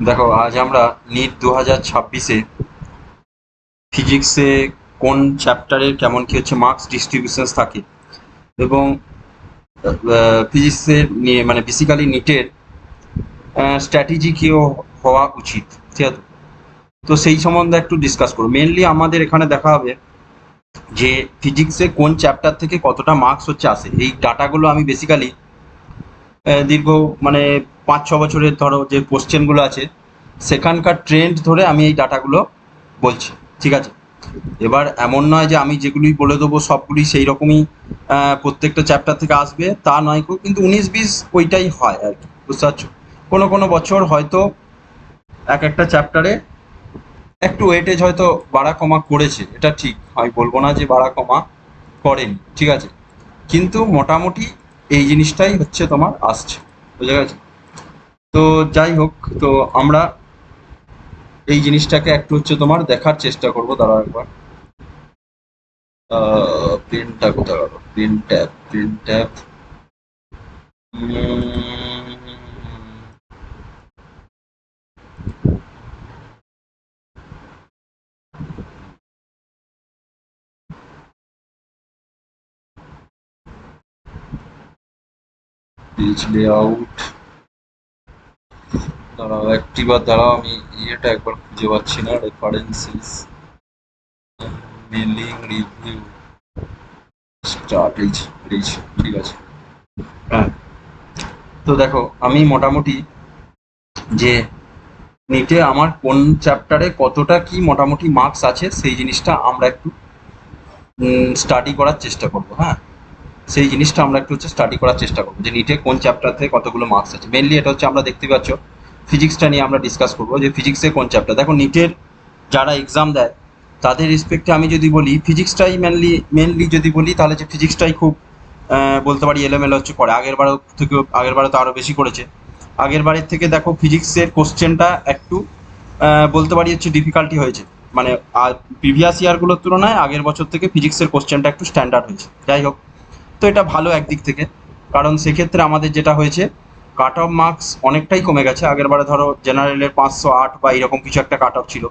দেখো আজ আমরা নিট 2026-এ ফিজিক্সে কোন চ্যাপ্টারের কেমন কি হচ্ছে মার্কস ডিস্ট্রিবিউশনস থাকে এবং ফিজিক্সের নিয়ে মানে বেসিক্যালি নিটের স্ট্র্যাটেজি কি হওয়া উচিত, ঠিক আছে? তো সেই সম্বন্ধে একটু ডিসকাস করবো। মেনলি আমাদের এখানে দেখা হবে যে ফিজিক্সে কোন চ্যাপ্টার থেকে কতটা মার্কস হচ্ছে আসে। এই ডাটাগুলো আমি বেসিক্যালি দীর্ঘ মানে 5-6 বছরের ধরো যে কোশ্চেনগুলো আছে সেখানকার ট্রেন্ড ধরে আমি এই ডাটাগুলো বলছি, ঠিক আছে? এবার এমন নয় যে আমি যেগুলি বলে দেবো সবগুলি সেই রকমই প্রত্যেকটা চ্যাপ্টার থেকে আসবে, তা নয় গো। কিন্তু 19-20 ওইটাই হয় আর কি, বুঝতে পারছো? কোনো কোনো বছর হয়তো এক একটা চ্যাপ্টারে একটু ওয়েটেজ হয়তো বাড়া কমা করেছে, এটা ঠিক, আমি বলবো না যে বাড়া কমা করেনি, ঠিক আছে? কিন্তু মোটামুটি এই জিনিসটাই হচ্ছে তোমার আসছে, বুঝা গেছে? তো যাই হোক, তো আমরা এই জিনিসটাকে একটু হচ্ছে তোমার দেখার চেষ্টা করবো। দাঁড়াও একবার, প্রিন্টটা কোথায় গেল? Print tab page layout. দাঁড়াও একটিবার, দাঁড়াও আমি ইয়েটা একবার খুঁজে পাচ্ছি না, রেফারেন্সেস, মেলিং রিভিউ, স্টার্ট, এই ঠিক আছে। হ্যাঁ, তো দেখো আমি মোটামুটি যে নিটে আমার কোন চ্যাপ্টারে কতটা কি মোটামুটি মার্কস আছে সেই জিনিসটা আমরা একটু স্টাডি করার চেষ্টা করবো। হ্যাঁ, সেই জিনিসটা আমরা একটু হচ্ছে স্টাডি করার চেষ্টা করবো যে নিটে কোন চ্যাপ্টার থেকে কতগুলো মার্কস আছে। মেনলি এটা হচ্ছে আমরা দেখতে পাচ্ছ ফিজিক্সটা নিয়ে আমরা ডিসকাস করবো যে ফিজিক্সে কোন চ্যাপ্টার। দেখো নিটের যারা এক্সাম দেয় তাদের রেসপেক্টে আমি যদি বলি ফিজিক্সটাই মেনলি যদি বলি তাহলে যে ফিজিক্সটাই খুব বলতে পারি এলোমেলো হচ্ছে করে। আগের বারে তো আরও বেশি করেছে। আগের বারের থেকে দেখো ফিজিক্সের কোশ্চেনটা একটু বলতে পারি হচ্ছে ডিফিকাল্টি হয়েছে, মানে প্রিভিয়াস ইয়ারগুলোর তুলনায় আগের বছর থেকে ফিজিক্সের কোশ্চেনটা একটু স্ট্যান্ডার্ড হয়েছে। যাই হোক, তো এটা ভালো একদিক থেকে, কারণ সেক্ষেত্রে আমাদের যেটা হয়েছে কাট অফ মার্কস অনেকটাই কমে গেছে। আগের বারে ধরো জেনারেলের 508 বা এরকম কিছু একটা কাট অফ ছিল,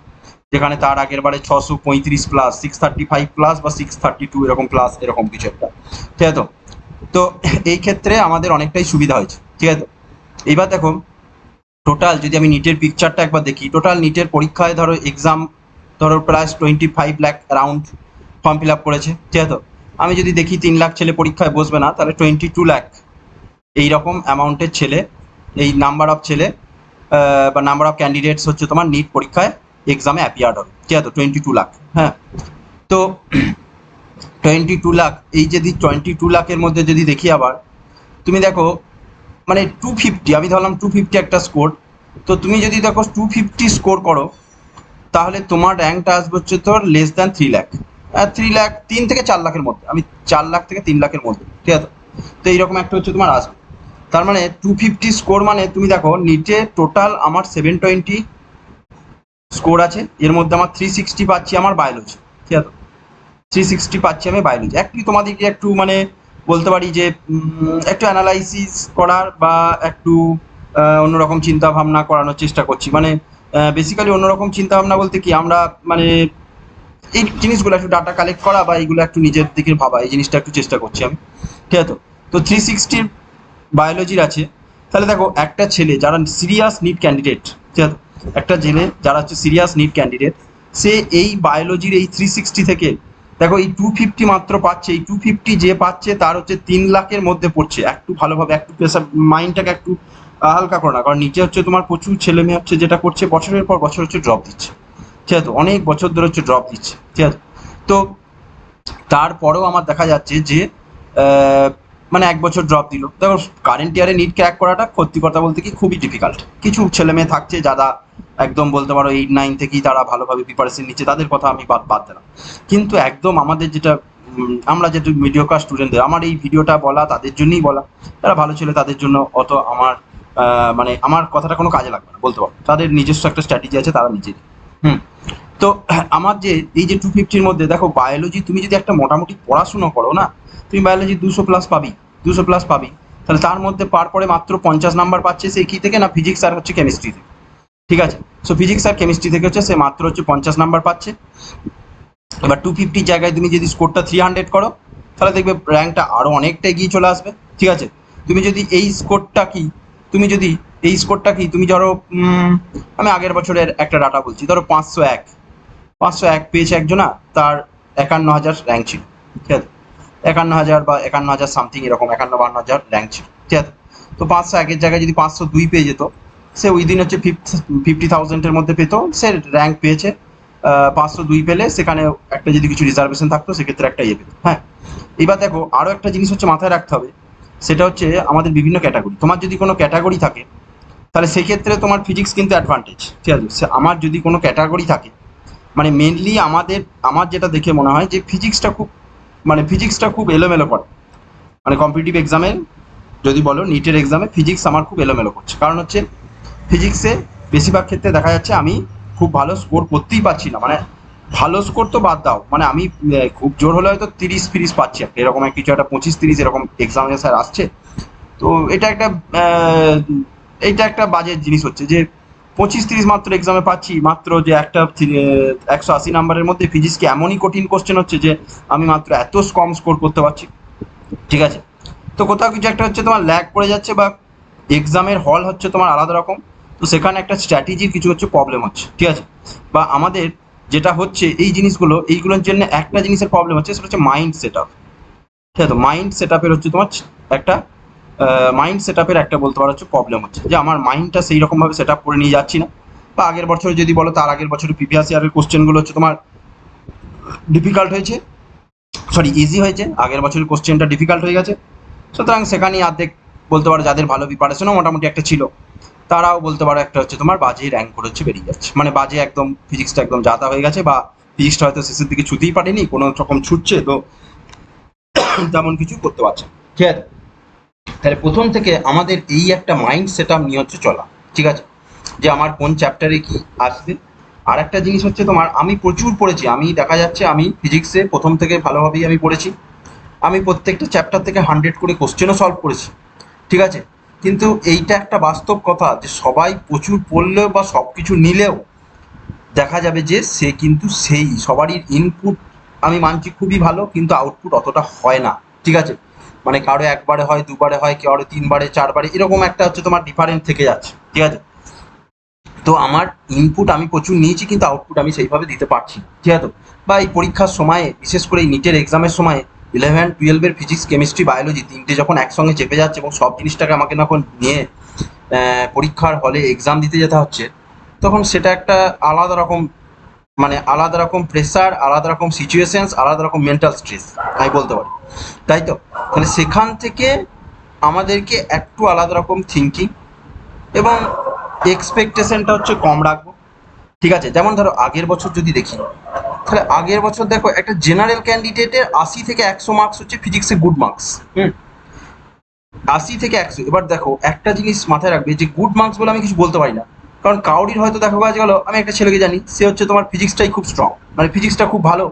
যেখানে তার আগের বারে 635 প্লাস, 635 প্লাস বা 632 এরকম প্লাস, এরকম কিছু একটা, ঠিক আছে? তো তো এই ক্ষেত্রে আমাদের অনেকটাই সুবিধা হয়েছে, ঠিক আছে? এইবার দেখো টোটাল যদি আমি নিটের পিকচারটা একবার দেখি, টোটাল নিটের পরীক্ষায় ধরো এক্সাম ধরো প্রায় 25 lakh around form fill up করেছে, ঠিক আছে? তো আমি যদি দেখি 3 লাখ ছেলে পরীক্ষায় বসবে না, তাহলে 22 লাখ এইরকম অ্যামাউন্টের ছেলে, এই নাম্বার অফ ছেলে বা নাম্বার অফ ক্যান্ডিডেটস হচ্ছে তোমার নিট পরীক্ষায় এক্সামে অ্যাপিয়ার্ড হবে, ঠিক আছে? 22 লাখ। হ্যাঁ, তো 22 লাখ, এই যদি 22 লাখের মধ্যে যদি দেখি আবার তুমি দেখো মানে 250, আমি ধরলাম 250 একটা স্কোর। তো তুমি যদি দেখো 250 স্কোর করো, তাহলে তোমার র্যাঙ্কটা আসবে হচ্ছে তোর লেস দ্যান 3 লাখ। 3 লাখ, 3 থেকে 4 লাখের মধ্যে, আমি 4 লাখ থেকে 3 লাখের মধ্যে, ঠিক আছে? তো এইরকম একটা হচ্ছে তোমার আসবে। তার মানে 250 স্কোর মানে তুমি দেখো নিচে টোটাল আমার 720 স্কোর আছে, এর মধ্যে আমার 360 পাচ্ছি আমার বায়োলজি, ঠিক আছে? 360 পাচ্ছি আমি বায়োলজি। একটু তোমাদেরকে একটু মানে বলতে পারি যে একটু অ্যানালাইসিস করার বা একটু অন্যরকম চিন্তা ভাবনা করানোর চেষ্টা করছি। মানে বেসিক্যালি অন্যরকম চিন্তা ভাবনা বলতে কি, আমরা মানে এই জিনিসগুলো একটু ডাটা কালেক্ট করা বা এইগুলো একটু নিজের দিকে ভাবা, এই জিনিসটা একটু চেষ্টা করছি আমি, ঠিক আছে? তো 360 বায়োলজির আছে। তাহলে দেখো একটা ছেলে যারা সিরিয়াস নিট ক্যান্ডিডেট, ঠিক আছে? একটা ছেলে যারা হচ্ছে সিরিয়াস নিট ক্যান্ডিডেট, সে এই বায়োলজির এই 360 থেকে দেখো এই 250 মাত্র পাচ্ছে। এই 250 যে পাচ্ছে তার হচ্ছে 3 লাখের মধ্যে পড়ছে। একটু ভালোভাবে একটু প্রেসার মাইন্ডটাকে একটু হালকা করো না, কারণ নিচে হচ্ছে তোমার প্রচুর ছেলে মেয়ে হচ্ছে যেটা করছে বছরের পর বছর হচ্ছে ড্রপ দিচ্ছে, ঠিক আছে? অনেক বছর ধরে হচ্ছে ড্রপ দিচ্ছে, ঠিক আছে? তো তারপরেও আমার দেখা যাচ্ছে যে মানে 1 বছর ড্রপ দিল। দেখো কারেন্ট ইয়ারে নিট ক্র্যাক করাটা সত্যি কথা বলতে কি খুবই ডিফিকাল্ট। কিছু ছেলে মেয়ে থাকছে যারা একদম বলতে পারো 8-9 থেকেই তারা ভালোভাবে প্রিপারেশন নিচ্ছে, তাদের কথা আমি বাদ দিলাম। কিন্তু একদম আমাদের যেটা আমরা যেটা মিডিওকার স্টুডেন্টদের, আমার এই ভিডিওটা বলা তাদের জন্যই বলা, তারা ভালো ছেলে, তাদের জন্য অত আমার মানে আমার কথাটা কোনো কাজে লাগবে না বলতে পারো। তাদের নিজস্ব একটা স্ট্র্যাটেজি আছে, তারা নিজেরই। হুম, তো আমার যে এই যে 250-র মধ্যে দেখো বায়োলজি তুমি যদি একটা মোটামুটি পড়াশুনো করো না, তুমি বায়োলজি 200 প্লাস পাবি, 200 প্লাস পাবি। তাহলে তার মধ্যে পরে মাত্র 50 নাম্বার পাচ্ছে সেই কি থেকে না, ফিজিক্স আর হচ্ছে কেমিস্ট্রি থেকে। ঠিক আছে। সো ফিজিক্স আর কেমিস্ট্রি থেকে হচ্ছে সে মাত্র হচ্ছে 50 নাম্বার পাচ্ছে। এবার 250 জায়গায় তুমি যদি স্কোরটা 300 করো, তাহলে দেখবে র্যাঙ্কটা আরও অনেকটা এগিয়ে চলে আসবে। ঠিক আছে, তুমি যদি এই স্কোরটা কি তুমি যদি এই স্কোরটা কি তুমি ধরো আমি আগের বছরের একটা ডাটা বলছি, ধরো 501 পেয়েছে একজনা, তার 51,000 র্যাঙ্ক ছিল। ঠিক আছে, 51,000 বা 51,000 সামথিং এরকম, 51-52,000 র্যাঙ্ক ছিল। ঠিক আছে, তো 501-এর জায়গায় যদি 502 পেয়ে যেত, সে ওই দিন হচ্ছে 50,000-এর মধ্যে পেত, সে র্যাঙ্ক পেয়েছে। 502 পেলে সেখানে একটা যদি কিছু রিজার্ভেশন থাকতো সেক্ষেত্রে একটা ইয়ে পেত। হ্যাঁ, এবার দেখো আরও একটা জিনিস হচ্ছে মাথায় রাখতে হবে, সেটা হচ্ছে আমাদের বিভিন্ন ক্যাটাগরি। তোমার যদি কোনো ক্যাটাগরি থাকে তাহলে সেক্ষেত্রে তোমার ফিজিক্স কিন্তু অ্যাডভান্টেজ। ঠিক আছে, আমার যদি কোনো ক্যাটাগরি থাকে, মানে মেনলি আমার যেটা দেখে মনে হয় যে ফিজিক্সটা খুব এলোমেলো করে। মানে কম্পিটিটিভ এক্সামে যদি বলো, নিটের এক্সামে ফিজিক্স আমার খুব এলোমেলো করছে। কারণ হচ্ছে ফিজিক্সে বেশিরভাগ ক্ষেত্রে দেখা যাচ্ছে আমি খুব ভালো স্কোর করতেই পারছি না। মানে ভালো স্কোর তো বাদ দাও, মানে আমি খুব জোর হলে হয়তো 30-30 পাচ্ছি, একটা এরকম কিছু একটা 25-30 এরকম এক্সামে স্যার আসছে। তো এইটা একটা বাজে জিনিস হচ্ছে যে 25-30 মাত্র এক্সামে পাচ্ছি, মাত্র যে একটা 180 নাম্বারের মধ্যে ফিজিক্সকে এমনই কঠিন কোশ্চেন হচ্ছে যে আমি মাত্র এত কম স্কোর করতে পারছি। ঠিক আছে, তো কোথাও কিছু একটা হচ্ছে তোমার ল্যাগ পড়ে যাচ্ছে, বা এক্সামের হল হচ্ছে তোমার আলাদা রকম, তো সেখানে একটা স্ট্র্যাটেজির কিছু হচ্ছে প্রবলেম হচ্ছে। ঠিক আছে, বা আমাদের যেটা হচ্ছে এইগুলোর জন্য একটা জিনিসের প্রবলেম হচ্ছে, সেটা হচ্ছে মাইন্ড সেট আপ। ঠিক আছে, মাইন্ড সেট আপের হচ্ছে তোমার একটা বলতে পারো হচ্ছে প্রবলেম হচ্ছে, যে আমার মাইন্ডটা সেই রকমভাবে সেট আপ করে নিয়ে যাচ্ছি না। বা আগের বছরে যদি বলো, তার আগের বছরের প্রিভিয়াস ইয়ারের কোশ্চেনগুলো হচ্ছে তোমার ডিফিকাল্ট হয়েছে, সরি ইজি হয়েছে, আগের বছরের কোশ্চেনটা ডিফিকাল্ট হয়ে গেছে। সুতরাং সেখানেই অর্ধেক বলতে পারো যাদের ভালো প্রিপারেশনও মোটামুটি একটা ছিল, তারাও বলতে পারো একটা হচ্ছে তোমার বাজে র্যাঙ্ক করে হচ্ছে বেরিয়ে যাচ্ছে। মানে বাজে একদম ফিজিক্সটা একদম যাতা হয়ে গেছে, বা ফিজিক্সটা হয়তো শেষের দিকে ছুতেই পারেনি, কোনো রকম ছুটছে তো তেমন কিছু করতে পারছে না। ঠিক আছে, তাহলে প্রথম থেকে আমাদের এই একটা মাইন্ড সেট আপ নিয়ে হচ্ছে চলা। ঠিক আছে, যে আমার কোন চ্যাপ্টারে কি আসবে। আর একটা জিনিস হচ্ছে তোমার, আমি প্রচুর পড়েছি, আমি দেখা যাচ্ছে আমি ফিজিক্সে প্রথম থেকে ভালোভাবেই আমি পড়েছি, আমি প্রত্যেকটা চ্যাপ্টার থেকে 100 করে কোশ্চেনও সলভ করেছি। ঠিক আছে, কিন্তু এইটা একটা বাস্তব কথা যে সবাই প্রচুর পড়লেও বা সব কিছু নিলেও দেখা যাবে যে সে কিন্তু সেই সবারই ইনপুট আমি মানছি খুবই ভালো, কিন্তু আউটপুট অতটা হয় না। ঠিক আছে, মানে কারো একবারে হয়, দুবারে হয়, কারো 3বারে 4বারে, এরকম একটা হচ্ছে তোমার ডিফারেন্ট থেকে যাচ্ছে। ঠিক আছে, তো আমার ইনপুট আমি প্রচুর নিয়েছি, কিন্তু আউটপুট আমি সেইভাবে দিতে পারছি না। ঠিক আছে, বা এই পরীক্ষার সময়ে, বিশেষ করে এই নিটের এক্সামের সময় 11-12-এর ফিজিক্স, কেমিস্ট্রি, বায়োলজি তিনটে যখন একসঙ্গে চেপে যাচ্ছে এবং সব জিনিসটাকে আমাকে যখন নিয়ে পরীক্ষার হলে এক্সাম দিতে যেতে হচ্ছে, তখন সেটা একটা আলাদা রকম, মানে আলাদা রকম প্রেসার, আলাদা রকম সিচুয়েশনস, আলাদা রকম মেন্টাল স্ট্রেস আমি বলতে পারি। তাই তো, তাহলে সেখান থেকে আমাদেরকে একটু আলাদা রকম থিঙ্কিং এবং এক্সপেকটেশনটা হচ্ছে কম রাখবো। ঠিক আছে, যেমন ধরো আগের বছর যদি দেখি, তাহলে আগের বছর দেখো একটা জেনারেল ক্যান্ডিডেটের 80 থেকে 100 মার্কস হচ্ছে ফিজিক্সে গুড মার্কস। 80 থেকে 100। এবার দেখো একটা জিনিস মাথায় রাখবে, যে গুড মার্কস বলে আমি কিছু বলতে পারি না, কারণ কাউরির হয়তো দেখো কাজ গেলো, আমি একটা ছেলেকে জানি, সে হচ্ছে তোমার ফিজিক্সটাই খুব স্ট্রং, মানে ফিজিক্সটা খুব ভালো,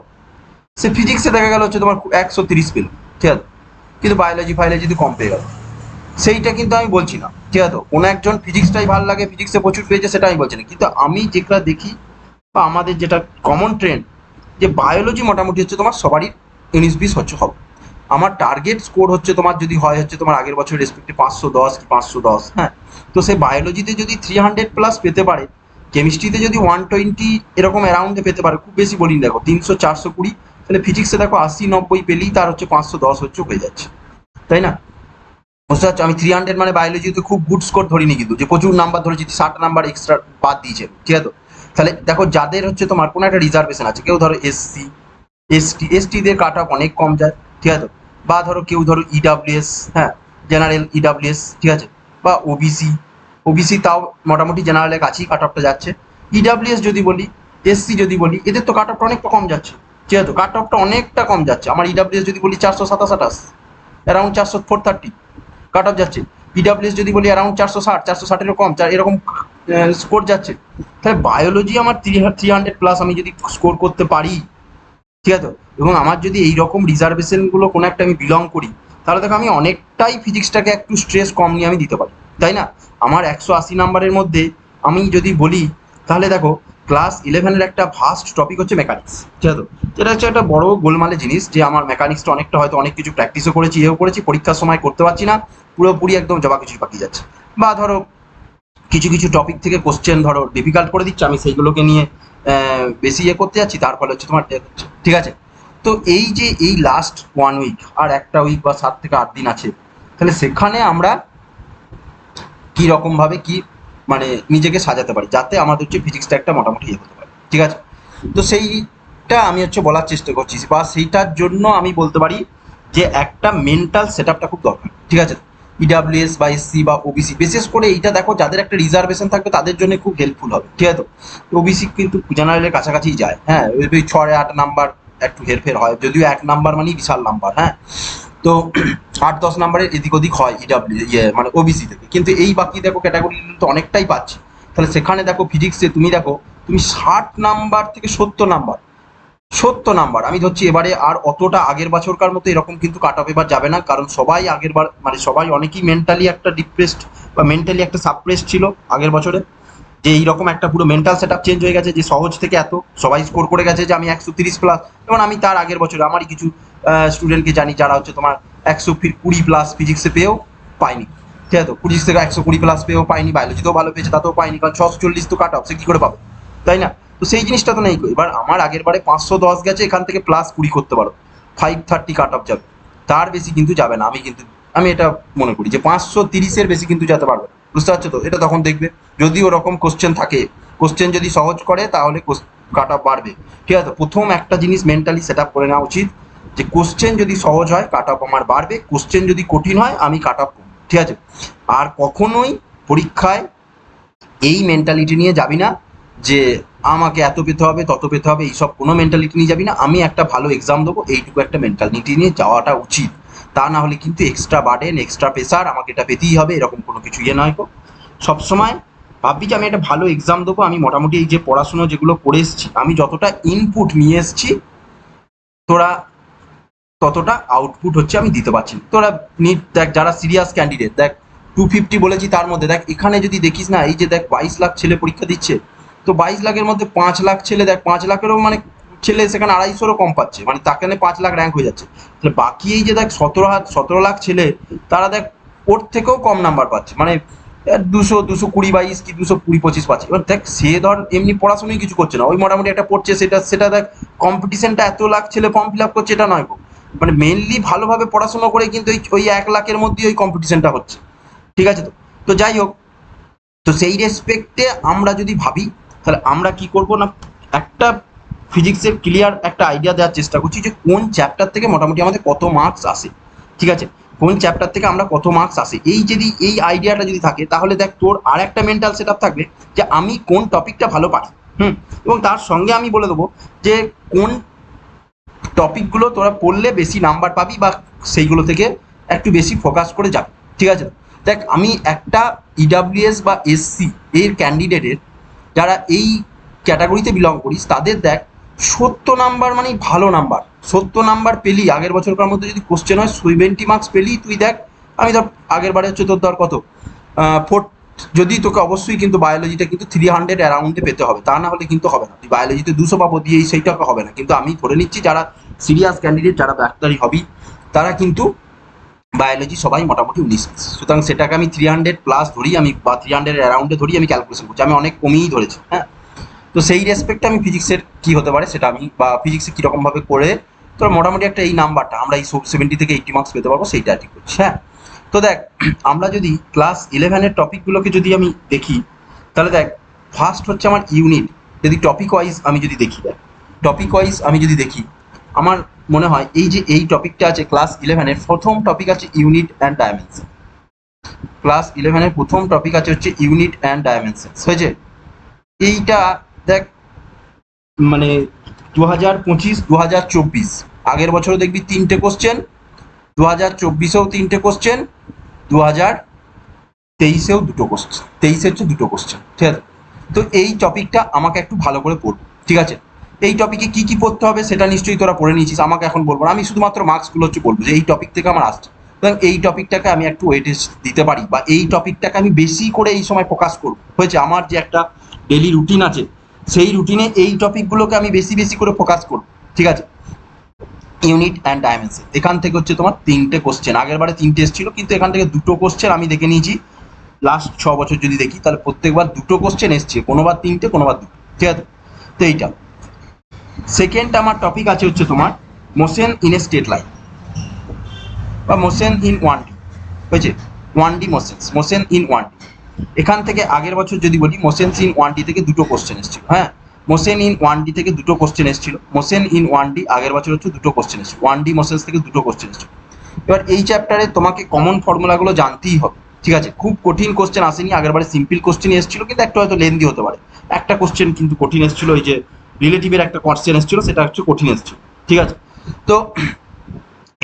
সে ফিজিক্সে দেখা গেল হচ্ছে তোমার 130 পেল। ঠিক আছে, কিন্তু বায়োলজিতে কম পেয়ে গেল, সেইটা কিন্তু আমি বলছি না। ঠিক আছে, কোনো একজন ফিজিক্সটাই ভালো লাগে, ফিজিক্সে প্রচুর পেয়েছে, সেটা আমি বলছি না, কিন্তু আমি যেটা দেখি বা আমাদের যেটা কমন ট্রেন্ড, যে বায়োলজি মোটামুটি হচ্ছে তোমার সবারই 19-20 হচ্ছে হবে। আমার টার্গেট স্কোর হচ্ছে তোমার যদি হয় হচ্ছে তোমার আগের বছর রেসপেক্টে 510 কি 510, হ্যাঁ, তো সে বায়োলজিতে যদি 300+ পেতে পারে, কেমিস্ট্রিতে যদি 120 এরকম অ্যারাউন্ডে পেতে পারে, খুব বেশি বলিনি, দেখো 300-420, তাহলে ফিজিক্সে দেখো 80-90 পেলেই তার হচ্ছে 510 হচ্ছে হয়ে যাচ্ছে। তাই না, বুঝতে পারছো, আমি 300 মানে বায়োলজিতে খুব গুড স্কোর ধরিনি, কিন্তু যে প্রচুর নাম্বার ধরেছি, 60 নাম্বার এক্সট্রা বাদ দিয়েছে। ঠিক আছে, তাহলে দেখো যাদের হচ্ছে তোমার কোনো একটা রিজার্ভেশন আছে, কেউ ধরো এসসি, এসটিদের কাট অফ অনেক কম যায়। ঠিক আছে, বা ধরো কেউ ধরো ইডাব্লিউএস, হ্যাঁ, জেনারেল ইডাব্লিউএস। ঠিক আছে, বা ওবিসি তাও মোটামুটি জেনারেলের কাছেই কাট অফটা যাচ্ছে। ইডাব্লিউএস যদি বলি, এসসি যদি বলি, এদের তো কাট অফটা অনেকটা কম যাচ্ছে। ঠিক আছে, কাট অফটা অনেকটা কম যাচ্ছে। আমার ইডাব্লিউএস যদি বলি 427-28, অ্যারাউন্ড 430 কাট অফ যাচ্ছে। ইডাব্লিউএস যদি বলি অ্যারাউন্ড 460-460-এরও কম, এরকম স্কোর যাচ্ছে। তাহলে বায়োলজি আমার 300+ আমি যদি স্কোর করতে পারি, ঠিক আছে, এবং আমার যদি এই রকম রিজার্ভেশনগুলো কোনো একটা আমি বিলং করি, তাহলে দেখো আমি অনেকটাই ফিজিক্সটাকে একটু স্ট্রেস কম নিয়ে আমি দিতে পারি। তাই না, আমার 180 নাম্বারের মধ্যে আমি যদি বলি তাহলে দেখো ক্লাস 11-এর একটা ভাস্ট টপিক হচ্ছে মেকানিক্স, ঠিক আছে? যেটা হচ্ছে একটা বড় গোলমালে জিনিস, যে আমার মেকানিক্সটা অনেকটা হয়তো অনেক কিছু প্র্যাকটিসও করেছি, এও করেছি, পরীক্ষার সময় করতে পারছি না, পুরোপুরি একদম জবা কিছু পাকিয়ে যাচ্ছে। বা ধরো কিছু কিছু টপিক থেকে কোশ্চেন ধরো ডিফিকাল্ট করে দিচ্ছে, আমি সেইগুলোকে নিয়ে বেশি ইয়ে করতে যাচ্ছি, তার ফলে হচ্ছে তোমার ঠিক আছে। তো এই যে এই লাস্ট 1 উইক আর একটা উইক বা 7 থেকে 8 দিন আছে, তাহলে সেখানে আমরা কি রকম ভাবে কি মানে নিজেকে সাজাতে পারি যাতে আমাদের হচ্ছে ফিজিক্সটা একটা মোটামুটি ইয়ে হতে পারে, ঠিক আছে? তো সেইটা আমি হচ্ছে বলার চেষ্টা করছি, বা সেইটার জন্য আমি বলতে পারি যে একটা মেন্টাল সেট আপটা খুব দরকার, ঠিক আছে? ইডাব্লিউএস বা এসসি বা ওবিসি, বিশেষ করে এইটা দেখো যাদের একটা রিজার্ভেশন থাকবে তাদের জন্য খুব হেল্পফুল হবে, ঠিক আছে? তো ওবিসি কিন্তু জেনারেলের কাছাকাছি যায়, হ্যাঁ, ওই 6-8 নাম্বার একটু হেরফের হয়, যদিও 1 নাম্বার মানে বিশাল নাম্বার, হ্যাঁ। তো 8-10 নাম্বারের এদিক ওদিক হয় ইডাব্লিউ মানে ওবিসি থেকে, কিন্তু এই বাকি দেখো ক্যাটাগরি তো অনেকটাই পাচ্ছি। তাহলে সেখানে দেখো ফিজিক্সে তুমি দেখো তুমি 60 নাম্বার থেকে 70 নাম্বার, 70 নাম্বার আমি ধরছি এবারে, আর অতটা আগের বছরকার মতো এরকম কিন্তু কাট অফ এবার যাবে না, কারণ সবাই আগের বার মানে সবাই অনেকেই মেন্টালি একটা ডিপ্রেসড বা মেন্টালি একটা সাপ্রেস ছিল আগের বছরে, যে এইরকম একটা পুরো মেন্টাল সেট আপ চেঞ্জ হয়ে গেছে, যে সহজ থেকে এত সবাই স্কোর করে গেছে যে আমি 130+, যেমন আমি তার আগের বছরে আমারই কিছু স্টুডেন্টকে জানি যারা হচ্ছে তোমার 120+ ফিজিক্সে পেয়েও পায়নি, ঠিক আছে? 25 থেকে 120+ পেয়েও পায়নি, বায়োলজিতেও ভালো পেয়েছে তাতেও পায়নি, কারণ 640 তো কাট অফ, সে কী করে পাবে, তাই না? তো সেই জিনিসটা তো নেই। এবার আমার আগের বারে 510 গেছে, এখান থেকে +20 করতে পারো, 530 কাট অফ যাবে, তার বেশি কিন্তু যাবে না। আমি এটা মনে করি যে 530-এর বেশি কিন্তু যেতে পারবে না, বুঝতে পারছো তো? এটা তখন দেখবে যদি ওরকম কোশ্চেন থাকে, কোশ্চেন যদি সহজ করে তাহলে কাট অফ বাড়বে, ঠিক আছে? প্রথম একটা জিনিস মেন্টালি সেট আপ করে নেওয়া উচিত যে কোশ্চেন যদি সহজ হয় কাট অফ আমার বাড়বে, কোশ্চেন যদি কঠিন হয় আমি কাট অফ কমবো, ঠিক আছে? আর কখনোই পরীক্ষায় এই মেন্টালিটি নিয়ে যাবি না যে আমাকে এত পেতে হবে তত পেতে হবে, এইসব কোনো মেন্টালিটি নিয়ে যাবি না। আমি একটা ভালো এক্সাম দেবো, এইটুকু একটা মেন্টালিটি নিয়ে যাওয়াটা উচিত। তা না হলে কিন্তু এক্সট্রা বার্ডেন, এক্সট্রা প্রেসার, আমাকে এটা পেতেই হবে, এরকম কোনো কিছু ইয়ে নয় গো। সবসময় ভাববি যে আমি একটা ভালো এক্সাম দেবো, আমি মোটামুটি এই যে পড়াশুনো যেগুলো করে এসেছি, আমি যতটা ইনপুট নিয়ে এসেছি তোরা ততটা আউটপুট হচ্ছে আমি দিতে পারছি না। তোরা নিট দেখ, যারা সিরিয়াস ক্যান্ডিডেট দেখ, 250 বলেছি, তার মধ্যে দেখ এখানে যদি দেখিস না, এই যে দেখ 22 লাখ ছেলে পরীক্ষা দিচ্ছে, তো 22 লাখের মধ্যে 5 লাখ ছেলে, দেখ 5 লাখেরও মানে ছেলে সেখানে 250-রও কম পাচ্ছে, মানে তাকে 5 লাখ র্যাঙ্ক হয়ে যাচ্ছে। তাহলে বাকি এই যে দেখ 17 লাখ ছেলে, তারা দেখ ওর থেকেও কম নাম্বার পাচ্ছে, মানে 220-22 কি 220-25 পাচ্ছে। এবার দেখ সে ধর এমনি পড়াশোনাই কিছু করছে না, ওই মোটামুটি একটা পড়ছে, সেটা সেটা দেখ কম্পিটিশনটা এত লাখ ছেলে ফর্ম ফিল আপ করছে, এটা নয় গো। মানে মেনলি ভালোভাবে পড়াশোনা করে কিন্তু ওই 1 লাখের মধ্যে ওই কম্পিটিশনটা হচ্ছে, ঠিক আছে? তো তো যাই হোক, তো সেই রেসপেক্টে আমরা যদি ভাবি, তাহলে আমরা কি করব না, একটা ফিজিক্সের ক্লিয়ার একটা আইডিয়া দেওয়ার চেষ্টা করছি যে কোন চ্যাপ্টার থেকে মোটামুটি আমাদের কত মার্কস আসে, ঠিক আছে? কোন চ্যাপ্টার থেকে আমরা কত মার্কস আসে, এই যদি এই আইডিয়াটা যদি থাকে, তাহলে দেখ তোর আর একটা মেন্টাল সেট আপ থাকবে যে আমি কোন টপিকটা ভালো পারি, এবং তার সঙ্গে আমি বলে দেবো যে কোন টপিকগুলো তোরা পড়লে বেশি নাম্বার পাবি, বা সেইগুলো থেকে একটু বেশি ফোকাস করে যাবি, ঠিক আছে? দেখ আমি একটা ইডাব্লিউএস বা এসসি এর ক্যান্ডিডেটের, যারা এই ক্যাটাগরিতে বিলং করিস, তাদের দেখ 70 নাম্বার মানে ভালো নাম্বার। 70 নাম্বার পেলি, আগের বছরকার মধ্যে যদি কোশ্চেন হয় 70 মার্কস পেলি, তুই দেখ আমি ধর আগের বারে হচ্ছে তোর ধর কত 4, যদি তোকে অবশ্যই কিন্তু বায়োলজিটা কিন্তু 300 অ্যারাউন্ডে পেতে হবে, তা না হলে কিন্তু হবে না। তুই বায়োলজিতে 200 পাবো দিয়েই সেইটা হবে না, কিন্তু আমি ধরে নিচ্ছি যারা সিরিয়াস ক্যান্ডিডেট, যারা ডাক্তারি হবি, তারা কিন্তু বায়োলজি সবাই মোটামুটি 19, সুতরাং সেটাকে আমি 300+ ধরি, আমি বা 300 অ্যারাউন্ডে ধরি, আমি ক্যালকুলেশন করছি, আমি অনেক কমেই ধরেছি, হ্যাঁ। তো সেই রেসপেক্টে আমি ফিজিক্সের কী হতে পারে সেটা আমি, বা ফিজিক্সে কীরকমভাবে করে তোর মোটামুটি একটা এই নাম্বারটা আমরা এই 70 থেকে 80 মার্কস পেতে পারবো, সেইটা ঠিক করছি, হ্যাঁ। তো দেখ আমরা যদি ক্লাস 11-এর টপিকগুলোকে যদি আমি দেখি, তাহলে দেখ ফার্স্ট হচ্ছে আমার ইউনিট, যদি টপিক ওয়াইজ আমি যদি দেখি, দেখ টপিক ওয়াইজ আমি যদি দেখি, আমার মনে হয় এই যে এই টপিকটা আছে ক্লাস 11-এর প্রথম টপিক আছে ইউনিট অ্যান্ড ডাইমেনশন। ক্লাস 11-এর প্রথম টপিক আছে হচ্ছে ইউনিট অ্যান্ড ডাইমেনশন, হয়েছে? এইটা দেখ মানে 2025, 2024 আগের বছরও দেখবি 3টে কোশ্চেন, 2024-এও 3টে কোশ্চেন, 2023-এও 2টো কোশ্চেন, 23-এ হচ্ছে 2টো কোশ্চেন, ঠিক আছে? তো এই টপিকটা আমাকে একটু ভালো করে পড়বো, ঠিক আছে? এই টপিকে কি পড়তে হবে সেটা নিশ্চয়ই তোরা পড়ে নিয়েছিস, আমাকে এখন বলবো না, আমি শুধুমাত্র মার্কসগুলো হচ্ছে বলবো যে এই টপিক থেকে আমার আসছে। তো এই টপিকটাকে আমি একটু ওয়েটেজ দিতে পারি, বা এই টপিকটাকে আমি বেশি করে এই সময় ফোকাস করব। হয়েছে, আমার যে একটা ডেলি রুটিন আছে, সেই রুটিনে এই টপিকগুলোকে আমি বেশি বেশি করে ফোকাস করব। ঠিক আছে, ইউনিট অ্যান্ড ডাইমেনশন, এখান থেকে হচ্ছে তোমার 3টে কোশ্চেন, আগের বারে 3টে এসেছিল, কিন্তু এখান থেকে 2টো কোশ্চেন আমি দেখে নিয়েছি। লাস্ট 6 বছর যদি দেখি, তাহলে প্রত্যেকবার 2টো কোশ্চেন এসছে, কোনোবার 3টে, কোনোবার 2টো। ঠিক আছে, তো এইটা সেকেন্ড আমার টপিক আছে হচ্ছে তোমার motion in a straight line বা মোশন ইন 1D। হয়েছে, 1D মোশন ইন 1D। এখান থেকে আগের বছর যদি বলি, মোশন ইন 1D থেকে 2টো কোশ্চেন এসেছিল। হ্যাঁ, মোশন ইন 1D থেকে 2টো কোশ্চেন এসেছিল। মোশন ইন 1D আগের বছর হচ্ছে 2টো কোশ্চেন এসেছিল। 1D মোশনস থেকে 2টো কোশ্চেন এসেছিল। এবার এই চ্যাপ্টারে তোমাকে কমন ফর্মুলাগুলো জানতেই হবে। ঠিক আছে, খুব কঠিন কোশ্চেন আসেনি, আগেরবারে সিম্পল কোশ্চেন এসেছিল, কিন্তু একটু হয়তো লেন্দি হতে পারে। একটা কোশ্চেন কিন্তু কঠিন এসেছিল, ওই যে রিলেটিভের একটা কোশ্চেন এসেছিল, সেটা হচ্ছে কঠিন এসেছিল। ঠিক আছে, তো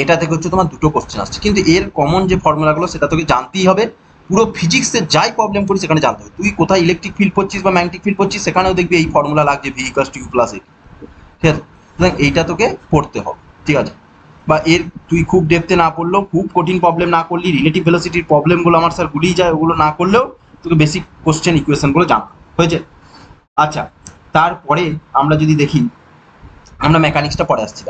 এটা থেকে হচ্ছে তোমার 2টো কোশ্চেন আসছে, কিন্তু এর কমন যে ফর্মুলাগুলো সেটা তোকে জানতেই হবে। পুরো ফিজিক্সের যাই প্রবলেম করি সেখানে জানতে হবে। তুই কোথায় ইলেকট্রিক ফিল্ড পড়ছিস বা ম্যাগনেটিক ফিল্ড পড়ছিস, সেখানেও দেখবি এই ফর্মুলা লাগছে, V equals to U plus A. ঠিক আছে, এইটা তোকে পড়তে হবে। ঠিক আছে, বা এর তুই খুব ডেপথে না পড়লেও, খুব কঠিন প্রবলেম না করলি, রিলেটিভ ভেলোসিটির প্রবলেমগুলো আমার স্যার গুলিয়ে যায়, ওগুলো না করলেও তোকে বেসিক কোশ্চেন ইকুয়েশনগুলো জানতে হয়েছে। আচ্ছা, তারপরে আমরা যদি দেখি, আমরা মেকানিক্সটা পরে আসছি,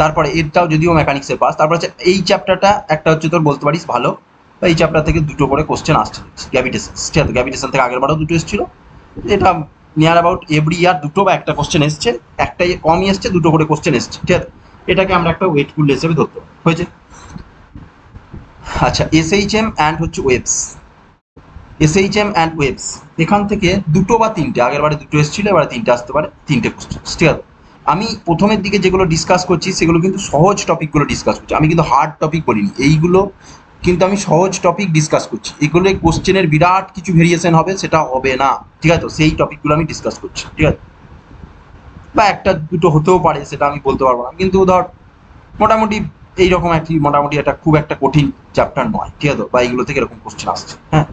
তারপরে এটাও যদিও মেকানিক্সের পাস, তারপর হচ্ছে এই চ্যাপ্টারটা একটা হচ্ছে তোর বলতে পারিস ভালো, এই চ্যাপ্টার থেকে 2টো করে কোশ্চেন আসছে। গ্র্যাভিটেশন, ঠিক আছে, গ্র্যাভিটেশন থেকে আগের বারও 2টো এসেছিল, এটা নিয়ার অ্যাবাউট এভরি ইয়ার 2টো বা একটা কোশ্চেন এসছে, একটাই কমই এসছে, 2টো করে কোশ্চেন এসছে। ঠিক আছে, এটাকে আমরা একটা ওয়েটফুল হিসেবে ধরতে পারি। হয়েছে। আচ্ছা, এসএইচএম অ্যান্ড হচ্ছে ওয়েভস, এসএইচএম অ্যান্ড ওয়েভস, এখান থেকে 2টো বা 3টে, আগের বারে 2টো এসেছিল, এবারে 3টে আসতে পারে, 3টে কোশ্চেন। ঠিক আছে, আমি প্রথমের দিকে যেগুলো ডিসকাস করছি সেগুলো কিন্তু সহজ টপিকগুলো ডিসকাস করছি, আমি কিন্তু হার্ড টপিক বলিনি, এইগুলো কিন্তু আমি সহজ টপিক ডিসকাস করছি। এগুলো কোশ্চেনের বিরাট কিছু ভেরিয়েশন হবে সেটা হবে না। ঠিক আছে, তো সেই টপিকগুলো আমি ডিসকাস করছি। ঠিক আছে, বা একটা দুটো হতেও পারে, সেটা আমি বলতে পারবো না, কিন্তু ধর মোটামুটি এইরকম একটি, মোটামুটি এটা খুব একটা কঠিন চ্যাপ্টার নয়। ঠিক আছে, বা এইগুলো থেকে এরকম কোশ্চেন আসছে। হ্যাঁ,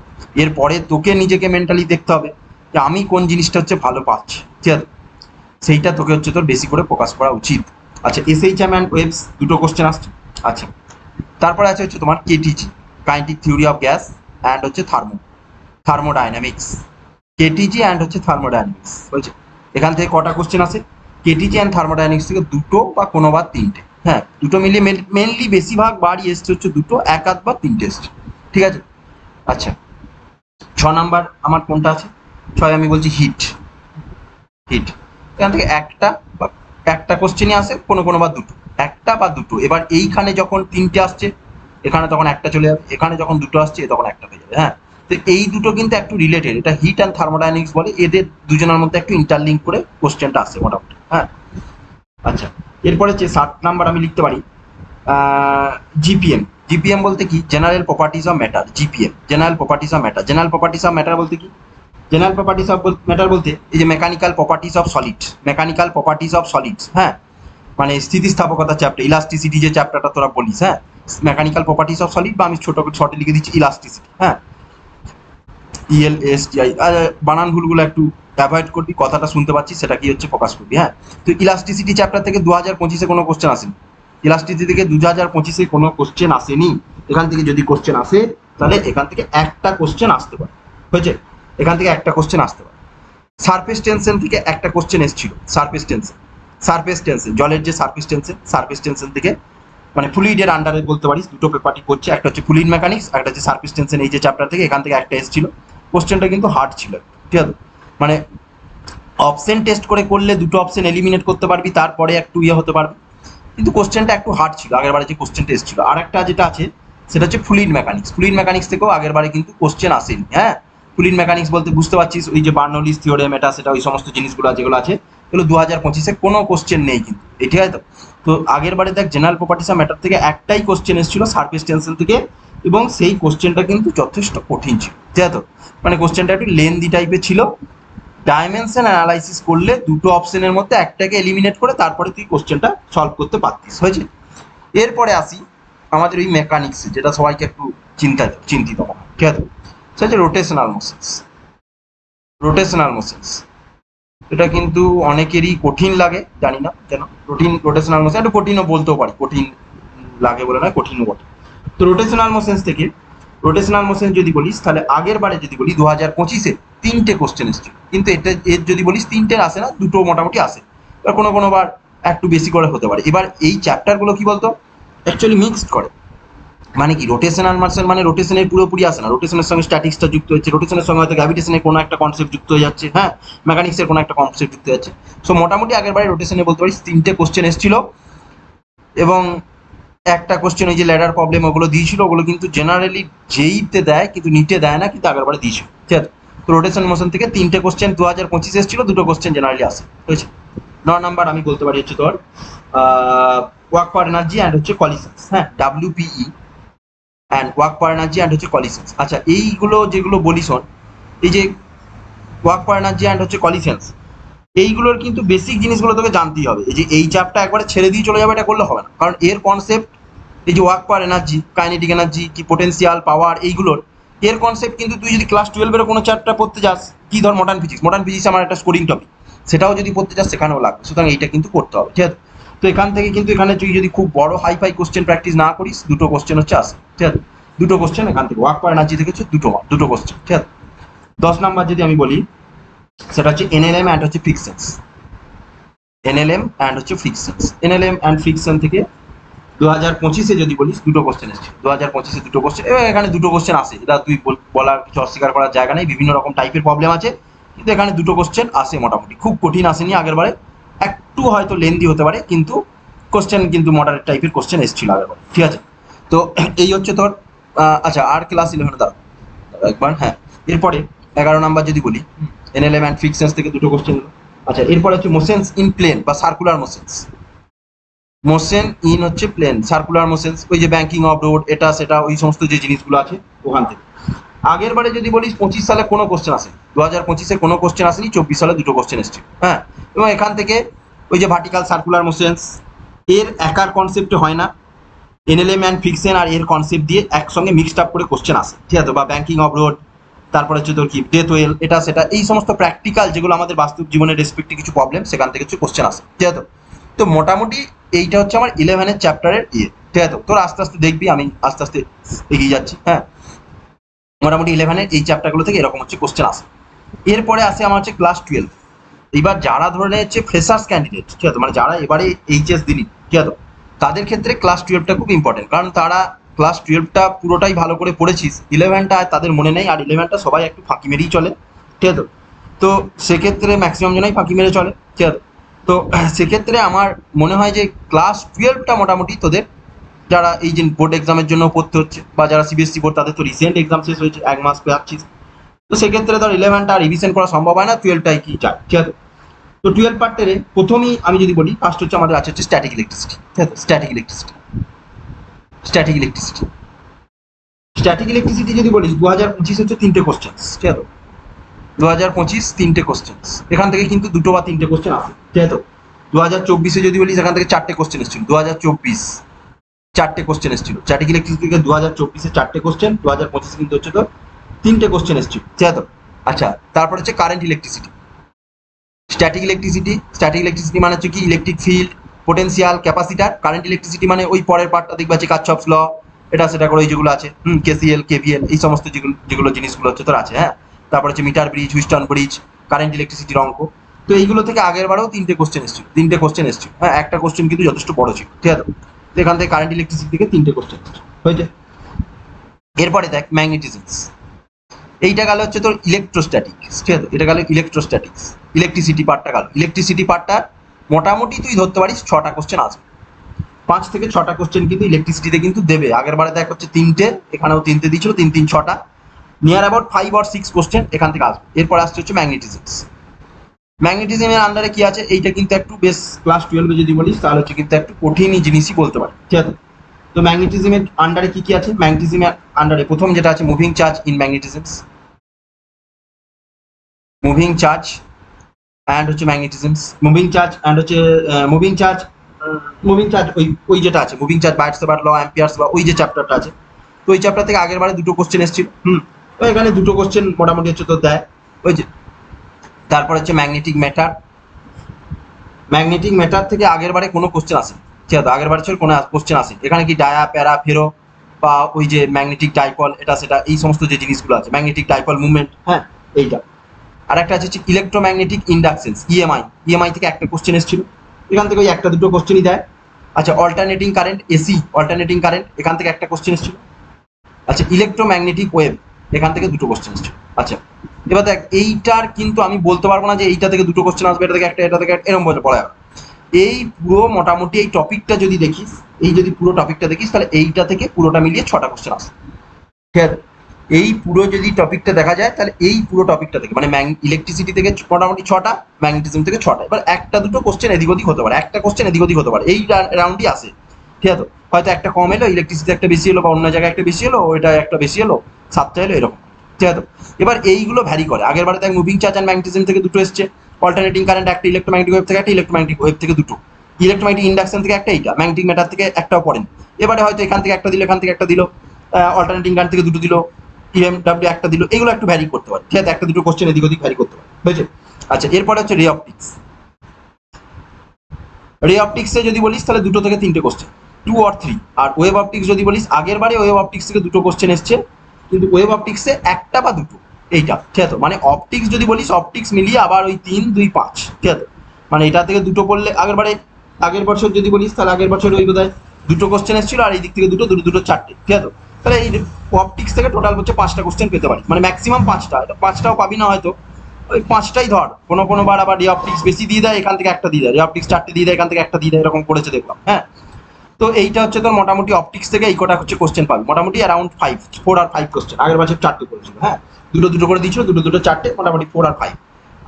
এরপরে তোকে নিজেকে মেন্টালি দেখতে হবে যে আমি কোন জিনিসটা হচ্ছে ভালো পাচ্ছি। ঠিক আছে, সেইটা তোকে হচ্ছে তোর বেশি করে ফোকাস করা উচিত। আচ্ছা, এসএইচএম অ্যান্ড ওয়েভস 2টো কোশ্চেন আসছে। আচ্ছা, তারপরে আছে হচ্ছে তোমার KTG, kinetic theory of gas and হচ্ছে থার্মোডাইনামিক্স, কেটিজি অ্যান্ড হচ্ছে থার্মোডাইনামিক্স। হয়েছে, এখান থেকে কটা কোশ্চেন আছে? কেটিজি অ্যান্ড থার্মোডাইনামিক্স থেকে 2টো বা কোনোবার 3টে। হ্যাঁ, 2টো মিলিয়ে মেনলি বেশিরভাগ বারই এসছে হচ্ছে 2টো, এক আধ বা 3টে এসছে। ঠিক আছে, আচ্ছা 6 নাম্বার আমার কোনটা আছে? 6 আমি বলছি হিট। হিট, এখান থেকে একটা কোশ্চেনই আসে, কোনো বা 2টো, একটা বা 2টো। এবার এইখানে যখন 3টে আসছে, এখানে তখন একটা চলে যাবে, এখানে যখন 2টো আসছে তখন একটা হয়ে যাবে। হ্যাঁ, তো এই দুটো কিন্তু একটু রিলেটেড, এটা হিট অ্যান্ড থার্মোডাইনামিক্স বলে, এদের দুজনের মধ্যে একটু ইন্টারলিঙ্ক করে কোশ্চেনটা আসে মোটামুটি। হ্যাঁ, আচ্ছা, এরপরে হচ্ছে 7 নাম্বার আমি লিখতে পারি জিপিএম। জিপিএম বলতে কি? General properties of matter. GPM, general properties of matter. General properties of matter বলতে কি? জেনারেল প্রপার্টিজ অফ ম্যাটার বলতে এই যে mechanical properties of solid, mechanical properties of solids. হ্যাঁ, মানে স্থিতিস্থাপকতা চ্যাপ্টার, ইলাস্টিসিটি যে চ্যাপ্টারটা তোরা বলিস, হ্যাঁ, মেকানিক্যাল প্রপার্টিজ অফ সলিড, বা আমি ছোট শর্টে লিখে দিচ্ছি ইলাস্টিসিটি। হ্যাঁ, ইএলএসটিআই, বানান ভুলগুলো একটু অ্যাভয়েড করবি, কথাটা শুনতে পাচ্ছি সেটা কি হচ্ছে ফোকাস করবি। হ্যাঁ, তো ইলাস্টিসিটি চ্যাপ্টার থেকে 2025-এ কোনো কোশ্চেন আসেনি। ইলাস্টিসিটি থেকে 2025-এ কোনো কোশ্চেন আসেনি। এখান থেকে যদি কোশ্চেন আসে, তাহলে এখান থেকে একটা কোশ্চেন আসতে পারে। হয়েছে, এখান থেকে একটা কোশ্চেন আসতে পারে। সারফেস টেনশন থেকে একটা কোশ্চেন এসেছিল, সারফেস টেনশন, জলের যে সারফেস টেনশন থেকে, মানে ফ্লুইডের আন্ডারে বলতে পারিস, 2টো পেপারটি করছে, একটা হচ্ছে ফ্লুইড মেকানিক্স, একটা হচ্ছে সারফেস টেনশন, এই যে চ্যাপ্টার থেকে এখান থেকে একটা এসেছিল। কোশ্চেনটা কিন্তু হার্ড ছিল। ঠিক আছে, মানে অপশন টেস্ট করে করলে 2টো অপশন এলিমিনেট করতে পারবি, তারপরে একটু ইয়ে হতে পারবি, কিন্তু কোশ্চেনটা একটু হার্ড ছিল আগের বারে যে কোশ্চেনটা এসেছিল। আর একটা যেটা আছে সেটা হচ্ছে ফ্লুইড মেকানিক্স। ফ্লুইড মেকানিক্স থেকেও আগের বারে কিন্তু কোশ্চেন আসেনি। হ্যাঁ, ফ্লুইড মেকানিক্স বলতে বুঝতে পারছিস, ওই যে বার্নৌলিস থিওরেম, এটা সেটা, ওই সমস্ত জিনিসগুলো যেগুলো আছে, এগুলো 2025-এ কোনো কোশ্চেন নেই কিন্তু। ঠিক আছে, তো আগের বারে দেখ জেনারেল প্রপার্টিজ অফ ম্যাটার থেকে একটাই কোশ্চেন এসেছিল সারফেস টেনশন থেকে, এবং সেই কোশ্চেনটা কিন্তু যথেষ্ট কঠিন ছিল। ঠিক আছে, মানে কোশ্চেনটা একটু লেন্দি টাইপের ছিল। ডাইমেনশন অ্যানালাইসিস করলে 2টো অপশনের মধ্যে একটাকে এলিমিনেট করে তারপরে তুই কোশ্চেনটা সলভ করতে পারতিস। হয়েছে, এরপরে আসি আমাদের ওই মেকানিক্সে, যেটা সবাইকে একটু চিন্তিত মনে হয়। ঠিক আছে, সেটা হচ্ছে রোটেশনাল মোশনস। রোটেশনাল মোশনস, এটা কিন্তু অনেকেরই কঠিন লাগে, জানি না কেন। রোটেশনাল মোশন একটু কঠিনও বলতেও পারি, কঠিন লাগে বলে নয়, কঠিনও বটে। তো রোটেশনাল মোশন যদি বলিস তাহলে আগের বারে যদি বলি 2025-এ 3টে কোশ্চেন এসেছিল, কিন্তু এটা এর যদি বলিস 3টে আসে না, 2টো মোটামুটি আসে, এবার কোনো বার একটু বেশি করে হতে পারে। এবার এই চ্যাপ্টারগুলো কি বলতো অ্যাকচুয়ালি মিক্সড করে, মানে কি রোটেশনাল মোশন মানে রোটেশনের পুরোপুরি আসে না, রোটেশনের সঙ্গে স্ট্যাটিক্সটা যুক্ত হচ্ছে, রোটেশনের সঙ্গে হয়তো গ্র্যাভিটেশনের কোনো একটা কনসেপ্ট যুক্ত হয়ে যাচ্ছে, হ্যাঁ, মেকানিক্সের কোনো একটা কনসেপ্ট যুক্ত হয়ে যাচ্ছে। সো মোটামুটি আগের বারে রোটেশনে বলতে পারিস 3টে কোশ্চেন এসেছিল, এবং একটা কোশ্চেন ওই যে ল্যাডার প্রবলেম ওগুলো দিয়েছিল, ওগুলো কিন্তু জেনারেলি জেইতে দেয় কিন্তু নিটে দেয় না, কিন্তু আগেরবারে দিয়েছিল, ঠিক আছে। তো রোটেশন মোশন থেকে 3টে কোশ্চেন 2025 এসেছিল, 2টো কোশ্চেন জেনারেলি আসে, ঠিক আছে। 9 নাম্বার আমি বলতে পারি হচ্ছে তোর ওয়ার্ক পার এনার্জি অ্যান্ড হচ্ছে কলিশনস, হ্যাঁ, WPE and work per energy and হচ্ছে কলিশনস। আচ্ছা, এইগুলো যেগুলো বলি শোন, এই যে ওয়ার্ক পার এনার্জি অ্যান্ড হচ্ছে কলিশনস, এইগুলোর কিন্তু বেসিক জিনিসগুলো তোকে জানতেই হবে। এই যে এই চ্যাপটা একবারে ছেড়ে দিয়ে চলে যাবে এটা করলে হবে না, কারণ এর কনসেপ্ট এই যে ওয়ার্ক পার এনার্জি, কাইনেটিক এনার্জি কি, পোটেন্সিয়াল পাওয়ার, এইগুলোর এর কনসেপ্ট কিন্তু তুই যদি ক্লাস 12-এর কোনো চ্যাপ্টার পড়তে যাস, কি ধর মডার্ন ফিজিক্স আমার একটা স্কোরিং টপিক, সেটাও যদি পড়তে যাস সেখানেও লাগবে, সুতরাং এইটা কিন্তু করতে হবে, ঠিক আছে। তো এখান থেকে কিন্তু এখানে তুই যদি খুব বড় হাইফাই কোশ্চেন প্র্যাকটিস না করিস, 2টো কোশ্চেন হচ্ছে আসে, ঠিক আছে। 2টো কোশ্চেন এখান থেকে ওয়ার্ক পার এনার্জি থেকে হচ্ছে 2টো কোশ্চেন, ঠিক আছে। 10 নাম্বার যদি আমি বলি সেটা হচ্ছে NLM অ্যান্ড হচ্ছে ফ্রিকশনস, NLM অ্যান্ড হচ্ছে ফ্রিকশনস, NLM অ্যান্ড ফ্রিকশন থেকে 2025-এ যদি বলিস 2টো কোশ্চেন এসেছে, 2025-এ 2টো কোশ্চেন, এবং এখানে 2টো কোশ্চেন আসে, এটা তুই বলার কিছু অস্বীকার করার জায়গা নেই, বিভিন্ন রকম টাইপের প্রবলেম আছে, কিন্তু এখানে 2টো কোশ্চেন আসে, মোটামুটি খুব কঠিন আসেনি আগের বারে, একটু হয়তো লেন্দি হতে পারে, কিন্তু কোশ্চেন কিন্তু মডারেট টাইপের কোশ্চেন এসেছিল আগের বারে, ঠিক আছে। তো এই হচ্ছে তোর আচ্ছা, আর ক্লাস 11 দাঁড়া একবার, হ্যাঁ। এরপরে 11 নাম্বার যদি বলি NLM অ্যান্ড ফ্রিকশনস থেকে 2টো কোশ্চেন। আচ্ছা, এরপরে হচ্ছে মোশনস ইন প্লেন বা সার্কুলার মোশনস, মোশন ইন হচ্ছে প্লেন, সার্কুলার মোশনস, ওই যে ব্যাংকিং অফ রোড, এটা সেটা ওই সমস্ত যে জিনিসগুলো আছে ওখান থেকে। আগের বারে যদি বলিস 25 সালে কোনো কোশ্চেন আসে, 2025-এ কোনো কোশ্চেন আসেনি, 24 সালে 2টো কোশ্চেন এসছে, হ্যাঁ। এবং এখান থেকে ওই যে ভার্টিক্যাল সার্কুলার মোশনস, এর একার কনসেপ্টে হয় না, NLM অ্যান্ড ফ্রিকশন আর এর কনসেপ্ট দিয়ে একসঙ্গে মিক্সড আপ করে কোশ্চেন আসে, ঠিক আছে। বা ব্যাংকিং অফ রোড, তারপরে হচ্ছে তোর কি ডেথ ওয়েল, এটা সেটা, এই সমস্ত প্র্যাকটিক্যাল যেগুলো আমাদের বাস্তব জীবনের রেসপেক্টে কিছু প্রবলেম, সেখান থেকে হচ্ছে কোশ্চেন আসে, ঠিক আছে। তো মোটামুটি এইটা হচ্ছে আমার 11-এর চ্যাপ্টারের ঠিক আছে। তোর আস্তে আস্তে দেখবি আমি আস্তে আস্তে এগিয়ে যাচ্ছি, হ্যাঁ। মোটামুটি 11-এর এই চ্যাপ্টারগুলো থেকে এরকম হচ্ছে কোশ্চেন আসে। এরপরে আসে আমার হচ্ছে ক্লাস 12। এইবার যারা ধরে হচ্ছে ফ্রেশার্স ক্যান্ডিডেট, ঠিক আছে, মানে যারা এবারে HS দিলি, ঠিক আছে, তাদের ক্ষেত্রে ক্লাস 12টা খুব ইম্পর্টেন্ট, কারণ তারা ক্লাস 12টা পুরোটাই ভালো করে পড়েছিস, 11টা তাদের মনে নেই, আর 11টা সবাই একটু ফাঁকি মেরেই চলে, ঠিক আছে। তো সেক্ষেত্রে ম্যাক্সিমাম জনাই ফাঁকি মেরে চলে, ঠিক আছে। তো সেক্ষেত্রে আমার মনে হয় যে ক্লাস 12টা মোটামুটি তোদের, যারা এই যে বোর্ড এক্সামের জন্য পড়তে হচ্ছে, বা যারা CBSE বোর্ড, তাদের তো রিসেন্ট এক্সাম শেষ হয়েছে, 1 মাস পেয়াচ্ছিস, তো সেক্ষেত্রে ধর 11টা রিভিশন করা সম্ভব হয় না, 12টাই কি যায়, ঠিক আছে। তো 12 পার্টের প্রথমেই আমি যদি বলি, ফার্স্ট হচ্ছে আমাদের আছে হচ্ছে স্ট্যাটিক ইলেকট্রিসিটি, ঠিক আছে। স্ট্যাটিক ইলেকট্রিসিটি যদি বলিস 2025 হচ্ছে 3টে কোশ্চেন, ঠিক আছে। 2025 3টে কোশ্চেন, এখান থেকে কিন্তু 2টো বা 3টে কোশ্চেন আসে, ঠিক আছে। 2024-এ যদি বলিস এখান থেকে 4টে কোশ্চেন এসেছিল, 2024 4টে কোশ্চেন এসেছিল স্ট্যাটিক ইলেকট্রিসিটি থেকে, 2024-এ 4টে কোশ্চেন, 2025 কিন্তু হচ্ছে তো 3টে কোশ্চেন এসেছিল, ঠিক আছে। আচ্ছা, তারপর হচ্ছে কারেন্ট ইলেকট্রিসিটি। স্ট্যাটিক ইলেকট্রিসিটি মানে হচ্ছে কি electric field, potential, capacitor. Current electricity মানে ওই পরের পার্টটা দেখবা যে কারশফস ল, এটা সেটা করে ওই যেগুলো আছে, KCL KVL, এই সমস্ত যেগুলো যেগুলো জিনিসগুলো হচ্ছে তোর আছে, হ্যাঁ। তারপর হচ্ছে meter bridge, Wheatstone bridge, current ইলেকট্রিসিটির অঙ্ক। তো এইগুলো থেকে আগের বারেও 3টে কোশ্চেন এসেছিল, হ্যাঁ। একটা কোশ্চেন কিন্তু যথেষ্ট বড় ছিল, ঠিক আছে। তো এখান থেকে কারেন্ট ইলেকট্রিসিটি থেকে 3টে কোশ্চেন হয়েছে। এরপরে দেখ ম্যাগনেটিজমস, এইটা গেল হচ্ছে তোর ইলেকট্রোস্ট্যাটিক্স, ঠিক আছে। এটা গেল ইলেকট্রোস্ট্যাটিক্স, ইলেকট্রিসিটি পার্টটা গেল। ইলেকট্রিসিটি পার্টটা মোটামুটি তুই ধরতে পারিস 6টা কোশ্চেন আসবে, 5 থেকে 6টা কোশ্চেন কিন্তু ইলেকট্রিসিটিতে কিন্তু দেবে। আগের বারে দেখ হচ্ছে 3টে, এখানেও 3টে দিয়েছিল, 3 3 6টা, নিয়ার অ্যাবাউট 5 or 6 কোশ্চেন এখান থেকে আসবে। এরপর আসছে হচ্ছে ম্যাগনেটিজমস। ম্যাগনেটিজমের আন্ডারে কি আছে, এইটা কিন্তু একটু বেশ ক্লাস 12-এ যদি বলিস তাহলে হচ্ছে কিন্তু একটু কঠিনই জিনিসই বলতে পারি, ঠিক আছে। তো ম্যাগনেটিজমের আন্ডারে কি কি আছে, ম্যাগনেটিজমের আন্ডারে প্রথম যেটা আছে moving charge in magnetisms, moving charge and হচ্ছে ম্যাগনেটিজমস, মুভিং চার্জ ওই যেটা আছে moving charge, Biot Savart law, Ampere's law, ওই যে চ্যাপ্টারটা আছে, তো ওই চ্যাপ্টার থেকে আগের বারে 2টো কোশ্চেন এসেছিল, তো এখানে 2টো কোশ্চেন মোটামুটি হচ্ছে তো দেয় ওই যে। তারপর হচ্ছে ম্যাগনেটিক ম্যাটার থেকে আগের বারে কোনো কোশ্চেন আসে, ঠিক আছে। আগের বারে ছিল কোনো কোশ্চেন আসে, এখানে কি ডায়া, প্যারা, ফেরো, বা ওই যে ম্যাগনেটিক ডাইপল এটা সেটা এই সমস্ত যে জিনিসগুলো আছে, ম্যাগনেটিক ডাইপল মুভমেন্ট, হ্যাঁ এইটা। আর একটা আছে হচ্ছে ইলেকট্রোম্যাগনেটিক ইন্ডাকশনস, ইএমআই, ইএমআই থেকে একটা কোশ্চেন এসেছিল, এখান থেকে ওই একটা দুটো কোশ্চেনই দেয়। আচ্ছা, alternating current, AC alternating current, এখান থেকে একটা কোশ্চেন এসেছিল। আচ্ছা, ইলেকট্রোম্যাগনেটিক ওয়েভ, এখান থেকে দুটো কোশ্চেন এসেছিল। আচ্ছা, এবার দেখ এইটার কিন্তু আমি বলতে পারবো না যে এইটা থেকে দুটো কোশ্চেন আসবে, এটা থেকে একটা, এটা থেকে এরকম বলে পড়া যাবে। এই পুরো মোটামুটি এই টপিকটা যদি দেখিস, এই যদি পুরো টপিকটা দেখিস, তাহলে এইটা থেকে পুরোটা মিলিয়ে 6টা কোশ্চেন আসবে, ঠিক আছে। এই পুরো যদি টপিকটা দেখা যায়, তাহলে এই পুরো টপিকটা থেকে মানে ইলেকট্রিসিটি থেকে মোটামুটি 6টা, ম্যাগনেটিজম থেকে 6টা। এবার একটা দুটো কোশ্চেন এদিক ওদিক হতে পারে, একটা কোশ্চেন এদিক ওদিক হতে পারে, এই রাউন্ডই আসে, ঠিক আছে। হয়তো একটা কম এলো, ইলেকট্রিসিটি একটা বেশি এলো, বা অন্য জায়গায় একটা বেশি এলো, ওইটা একটা বেশি এলো, 7টা এলো, এরকম, ঠিক আছে। এবার এইগুলো ভ্যারি করে, আগের বারে দেখ মুভিং চার্জ অ্যান্ড ম্যাগনেটিজম থেকে দুটো এসছে, অল্টারনেটিং কারেন্ট একটা, ইলেকট্রোম্যাগনেটিক ওয়েভ থেকে একটা, ইলেকট্রোম্যাগনেটিক ওয়েভ থেকে দুটো, ইলেকট্রোম্যাগনেটিক ইন্ডাকশন থেকে একটা, এইটা ম্যাগনেটিক ম্যাটার থেকে একটাও পড়েনি। এবারে হয়তো এখান থেকে একটা দিল, এখান থেকে একটা দিল, অল্টারনেটিং কারেন্ট থেকে দুটো দিল, ইএমডব্লিউ একটা দিল, এগুলো একটু ভ্যারি করতে পারে, ঠিক আছে, একটা দুটো কোশ্চেন এদিক ওদিক ভ্যারি করতে পারে, বুঝেছো। আচ্ছা, এরপরে হচ্ছে রে অপটিক্স। রে অপটিক্সে যদি বলিস তাহলে দুটো থেকে তিনটে কোশ্চেন, 2 or 3। আর ওয়েভ অপটিক্স যদি বলিস, আগের বারে ওয়েভ অপটিক্স থেকে দুটো কোশ্চেন এসছে, কিন্তু ওয়েভ অপটিক্সে একটা বা দুটো, এইটা, ঠিক আছে। মানে অপটিক্স যদি বলিস, অপটিক্স মিলিয়ে আবার ওই 3, 2, 5, ঠিক আছে। মানে এটা থেকে দুটো পড়লে, আগের বছর যদি বলিস, তাহলে আগের বছর ওই বোধহয় দুটো কোশ্চেন এসেছিল, আর এই দিক থেকে দুটো, দুটো 4টে, ঠিক আছে। তাহলে এই অপটিক্স থেকে টোটাল হচ্ছে 5টা কোশ্চেন পেতে পারি, মানে ম্যাক্সিমাম 5টা, এটা 5টাও পাবি না হয়তো, ওই 5টাই ধর। কোনো কোনো বার আবার রে অপটিক্স বেশি দিয়ে দেয়, এখান থেকে একটা দিয়ে দেয়, রে অপটিক্স 4টে দিয়ে দেয়, এখান থেকে একটা দিয়ে দেয়, এরকম করেছে দেখলাম, হ্যাঁ। তো এইটা হচ্ছে তোর মোটামুটি অপটিক্স থেকে এই কটা হচ্ছে কোশ্চেন পাবি, মোটামুটি অ্যারাউন্ড 4 আর 5 কোশ্চেন। আগের বছর 4টে করেছিল, হ্যাঁ, দুটো দুটো করে দিয়েছিল, দুটো দুটো 4টে, মোটামুটি 4 আর 5।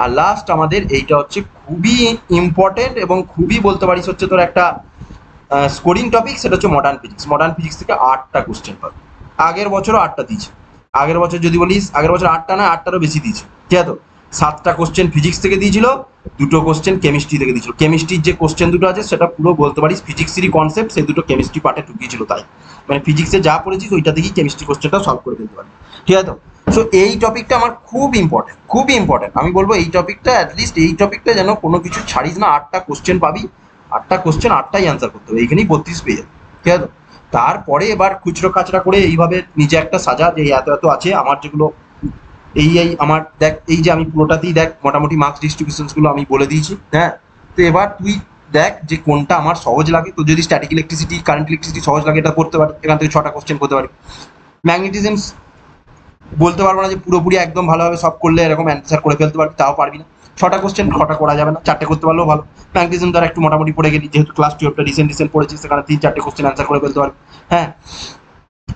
আর লাস্ট আমাদের এইটা হচ্ছে খুবই ইম্পর্টেন্ট এবং খুবই বলতে পারিস হচ্ছে তোর একটা স্কোরিং টপিক, সেটা হচ্ছে মডার্ন ফিজিক্স। মডার্ন ফিজিক্স থেকে 8টা কোশ্চেন পাবি, আগের বছরও 8টা দিয়েছে। আগের বছর যদি বলিস, আগের বছর 8টা না 8টারও বেশি দিয়েছে, ঠিক আছে। 7টা কোশ্চেন ফিজিক্স থেকে দিয়েছিল, দুটো কোশ্চেন কেমিস্ট্রি থেকে দিয়েছিল। কেমিস্ট্রির যে কোশ্চেন দুটো আছে সেটা পুরো বলতে পারিস ফিজিক্সেরই কনসেপ্ট, সেই দুটো কেমিস্ট্রি পার্টে ঢুকিয়েছিল, তাই মানে ফিজিক্সে যা পড়েছিস ওইটা থেকেই কেমিস্ট্রি কোশ্চেনটা সলভ করে ফেলতে পারবি, ঠিক আছে। তো সো এই টপিকটা আমার খুব ইম্পর্টেন্ট, খুবই ইম্পর্টেন্ট। আমি বলবো এই টপিকটা অ্যাটলিস্ট, এই টপিকটা যেন কোনো কিছু ছাড়িস না। 8টা কোশ্চেন পাবি, 8টা কোশ্চেন 8টাই অ্যান্সার করতে হবে, এইখানেই 32 পেয়ে যাবে, ঠিক আছে। তারপরে এবার খুচরো খাচরা করে এইভাবে নিজে একটা সাজা, যে এত এত আছে আমার, যেগুলো এই আমার দেখ, এই যে আমি পুরোটাতেই দেখ মোটামুটি মার্কস ডিস্ট্রিবিউশনসগুলো আমি বলে দিয়েছি, হ্যাঁ। তো এবার তুই দেখ যে কোনটা আমার সহজ লাগে। তো যদি স্ট্যাটিক ইলেকট্রিসিটি, কারেন্ট ইলেকট্রিসিটি সহজ লাগে, এটা করতে পারি, এখান থেকে 6টা কোশ্চেন করতে পারি। ম্যাগনেটিজমস বলতে পারবো না যে পুরোপুরি একদম ভালোভাবে সব করলে এরকম অ্যান্সার করে ফেলতে পারবি, তাও পারবি না। 6টা কোশ্চেন 6টা করা যাবে না, 4টে করতে পারলেও ভালো। ম্যাগনেটিজম দ্বারা একটু মোটামুটি পড়ে গেলি, যেহেতু ক্লাস 12টা রিসেন্ট পড়েছিস, সেখানে 3-4টে কোশ্চেন অ্যান্সার করে ফেলতে পারবি, হ্যাঁ।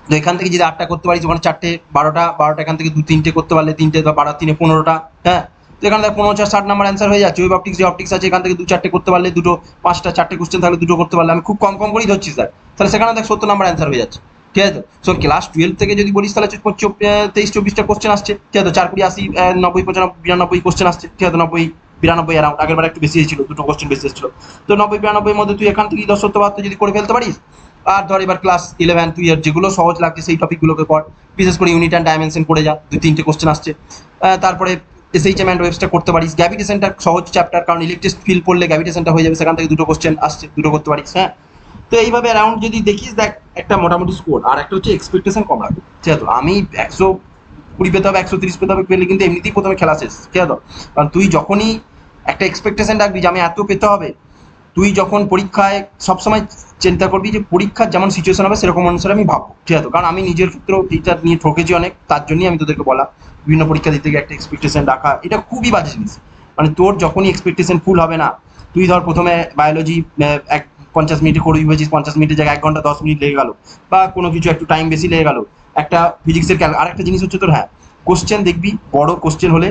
তো এখান থেকে যদি 8টা করতে পারিস, ওখানে 4টে, 12টা এখান থেকে 2-3টে করতে পারলে 3টে, 12 3 15টা, হ্যাঁ। তো এখানে দেখ 15-60 নাম্বার অ্যান্সার হয়ে যাচ্ছে। ওই অপটিক্স, যে অপটিক্স আছে, এখান থেকে 2-4টে করতে পারলে দুটো, 5টা 4টে কোশ্চেন থাকলে দুটো করতে পারলে, আমি খুব কম কম করেই ধরছি স্যার, তাহলে সেখানে দেখ 70 নাম্বার অ্যান্সার হয়ে যাচ্ছে, ঠিক আছে। সো ক্লাস 12 থেকে যদি বলিস, তাহলে 23-24টা কোশ্চেন আসছে, ঠিক আছে। 4-20-80 90-95-92 কোশ্চেন আসছে, ঠিক আছে। 90-92 অ্যারাউন্ড, আগের বার একটু বেশি এসেছিল, দুটো কোশ্চেন বেশি এসেছিল। তো 90-92 মধ্যে তুই এখান থেকে 10-70-72 যদি করে ফেলতে পারিস, আর ধর এবার ক্লাস 11 তুই এর যেগুলো সহজ লাগছে সেই টপিকগুলোকে পড়, বিশেষ করে ইউনিট অ্যান্ড ডাইমেনশন করে যা, 2-3টে কোশ্চেন আসছে। তারপরে এসএইচএম অ্যান্ড ওয়েভসটা করতে পারিস। গ্র্যাভিটেশনটা সহজ চ্যাপ্টার, কারণ ইলেকট্রিক ফিল্ড পড়লে গ্র্যাভিটেশনটা হয়ে যাবে, সেখান থেকে দুটো কোশ্চেন আসছে, দুটো করতে পারিস, হ্যাঁ। তো এইভাবে অ্যারাউন্ড যদি দেখিস, দেখ একটা মোটামুটি স্কোর। আর একটা হচ্ছে এক্সপেকটেশন কম রাখবে, ঠিক আছে। আমি 120 পেতে হবে, 130 পেতে হবে পেলে কিন্তু এমনিতেই প্রথমে খেলা শেষ, ঠিক আছে। কারণ তুই যখনই একটা এক্সপেকটেশন রাখবি যে আমি এত পেতে হবে, তুই যখন পরীক্ষায় সবসময় চিন্তা করবি যে পরীক্ষার যেমন সিচুয়েশন হবে সেরকম অনুসারে আমি ভাববো, ঠিক আছে। কারণ আমি নিজের ক্ষেত্রেও এইটা নিয়ে ঠকেছি অনেক, তার জন্যই আমি তোদেরকে বলা, বিভিন্ন পরীক্ষা দিতে গিয়ে একটা এক্সপেকটেশন রাখা এটা খুবই বাজে জিনিস। মানে তোর যখনই এক্সপেকটেশন ফুল হবে না, তুই ধর প্রথমে বায়োলজি 50 মিনিটে করে হয়েছিস, 50 মিনিটের জায়গায় 1 ঘন্টা 10 মিনিট লেগে গেল, বা কোনো কিছু একটু টাইম বেশি লেগে গেল। একটা ফিজিক্সের আরেকটা জিনিস হচ্ছে তোর, হ্যাঁ, কোশ্চেন দেখবি, বড় কোশ্চেন হলে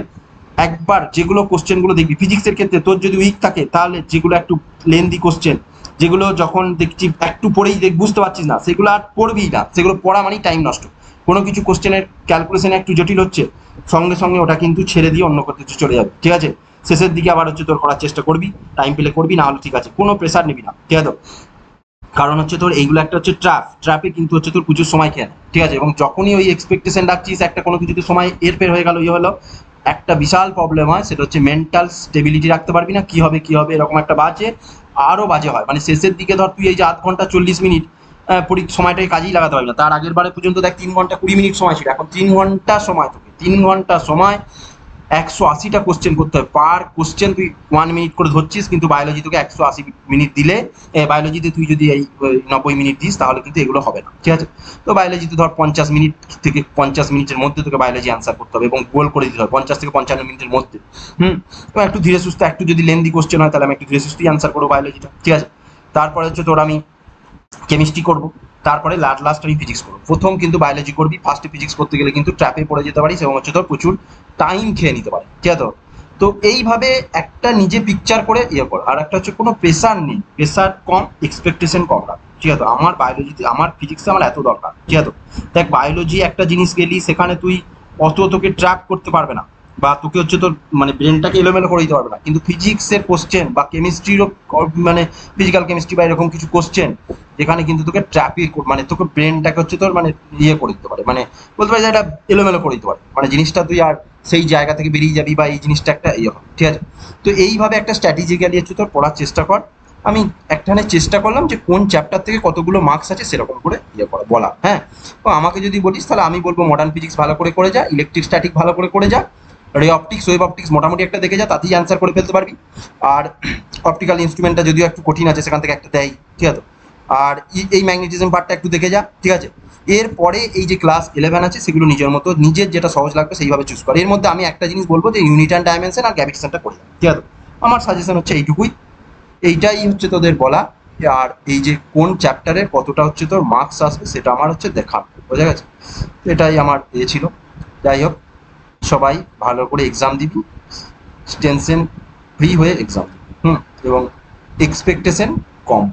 একবার যেগুলো কোশ্চেনগুলো দেখবি ফিজিক্সের ক্ষেত্রে, তোর যদি উইক থাকে, তাহলে যেগুলো একটু লেন্দি কোশ্চেন, যেগুলো যখন দেখছি একটু পড়েই বুঝতে পারছিস না, সেগুলো আর পড়বি না, সেগুলো পড়া মানেই টাইম নষ্ট। কোনো কিছু কোশ্চেনের ক্যালকুলেশন একটু জটিল হচ্ছে, সঙ্গে সঙ্গে ওটা কিন্তু ছেড়ে দিয়ে অন্য কিছু চলে যাবে, ঠিক আছে। শেষের দিকে আবার হচ্ছে তোর করার চেষ্টা করবি, টাইম পেলে করবি, না হলে ঠিক আছে, কোনো প্রেশার নিবি না, ঠিক আছে। কারণ হচ্ছে তোর এইগুলো একটা হচ্ছে ট্র্যাপে কিন্তু হচ্ছে তোর প্রচুর সময় খেয়ে নেয়, ঠিক আছে। এবং যখনই ওই এক্সপেকটেশন রাখছিস একটা কোনো কিছুতে সময় এর হয়ে গেল, হলো একটা বিশাল প্রবলেম হয়, সেটা হচ্ছে মেন্টাল স্টেবিলিটি রাখতে পারবি না, কি হবে এরকম একটা বাজে, আরও বাজে হয়। মানে শেষের দিকে ধর তুই এই যে 0.5 ঘন্টা 40 মিনিট সময়টাই কাজেই লাগাতে পারবি না। তার আগের বারে পর্যন্ত দেখ 3 ঘন্টা 20 মিনিট সময় ছিল, এখন 3 ঘন্টা সময়, তোকে 3 ঘন্টা সময় 180টা কোশ্চেন করতে হবে। পার কোশ্চেন তুই 1 মিনিট করে ধরছিস, কিন্তু বায়োলজি তোকে 180 মিনিট দিলে, বায়োলজিতে তুই যদি এই 90 মিনিট দিস তাহলে কিন্তু এগুলো হবে না, ঠিক আছে? তো বায়োলজিতে ধর 50 মিনিট থেকে 50 মিনিটের মধ্যে তোকে বায়োলজি অ্যান্সার করতে হবে এবং গোল করে দিতে হবে 50 থেকে 55 মিনিটের মধ্যে। তো একটু ধীরে সুস্থ, একটু যদি লেন্দি কোশ্চেন হয় তাহলে আমি একটু ধীরে সুস্থই অ্যান্সার করবো বায়োলজিটা, ঠিক আছে? তারপরে হচ্ছে তোর আমি কেমিস্ট্রি করব, তারপরে লাস্ট আমি ফিজিক্স করবো। প্রথম কিন্তু বায়োলজি করবি, ফার্স্টে ফিজিক্স করতে গেলে কিন্তু ট্র্যাপে পড়ে যেতে পারিস এবং হচ্ছে তোর প্রচুর টাইম খেয়ে নিতে পারে, ঠিক আছে? তো এইভাবে একটা নিজে পিকচার করে ইয়ে কর। আর একটা হচ্ছে কোনো প্রেশার নেই, প্রেশার কম, এক্সপেকটেশন কম রাখ, ঠিক আছে? আমার বায়োলজিতে, আমার ফিজিক্সে আমার এত দরকার, ঠিক আছে? দেখ বায়োলজি একটা জিনিস গেলি, সেখানে তুই অত তোকে ট্র্যাক করতে পারবে না, বা তোকে হচ্ছে তোর মানে ব্রেনটাকে এলোমেলো করে দিতে পারবে না, কিন্তু ফিজিক্সের কোশ্চেন বা কেমিস্ট্রিরও মানে ফিজিক্যাল কেমিস্ট্রি বা এরকম কিছু কোশ্চেন যেখানে কিন্তু তোকে ট্র্যাপে মানে তোকে ব্রেনটাকে হচ্ছে তোর মানে ইয়ে করে দিতে পারে, মানে বলতে পারি যে এটা এলোমেলো করে দিতে পারে, মানে জিনিসটা তুই আর সেই জায়গা থেকে বেরিয়ে যাবি বা এই জিনিসটা একটা ইয়ে হবে, ঠিক আছে? তো এইভাবে একটা স্ট্র্যাটেজিক্যালি হচ্ছে তোর পড়ার চেষ্টা কর। আমি একটানে চেষ্টা করলাম যে কোন চ্যাপ্টার থেকে কতগুলো মার্কস আছে সেরকম করে ইয়ে করা বলা। হ্যাঁ, তো আমাকে যদি বলিস তাহলে আমি বলবো মডার্ন ফিজিক্স ভালো করে যা, ইলেকট্রিক স্ট্যাটিক ভালো করে যা, রে অপটিক্স ওয়েব অপটিক্স মোটামুটি একটা দেখে যা, তাতেই অ্যান্সার করে ফেলতে পারবি। আর অপটিক্যাল ইনস্ট্রুমেন্টটা যদিও একটু কঠিন আছে, সেখান থেকে একটা দেয়, ঠিক আছে? আর এই ম্যাগনেটিজম পার্টটা একটু দেখে যা, ঠিক আছে? এরপরে এই যে ক্লাস 11 আছে সেগুলো নিজের মতো, নিজের যেটা সহজ লাগবে সেইভাবে চুজ কর। এর মধ্যে আমি একটা জিনিস বলবো যে ইউনিট অ্যান্ড ডাইমেনশন আর গ্র্যাভিটেশনটা করে যা, ঠিক আছে? আমার সাজেশন হচ্ছে এইটুকুই, এইটাই হচ্ছে তোদের বলা। আর এই যে কোন চ্যাপ্টারে কতটা হচ্ছে তোর মার্কস আসবে সেটা আমার হচ্ছে দেখা, বোঝা গেছে? এটাই আমার ছিল। যাই হোক, সবাই ভালো করে এক্সাম দিবি, টেনশন ফ্রি হয়ে এক্সাম দিবি, এবং এক্সপেকটেশন কম।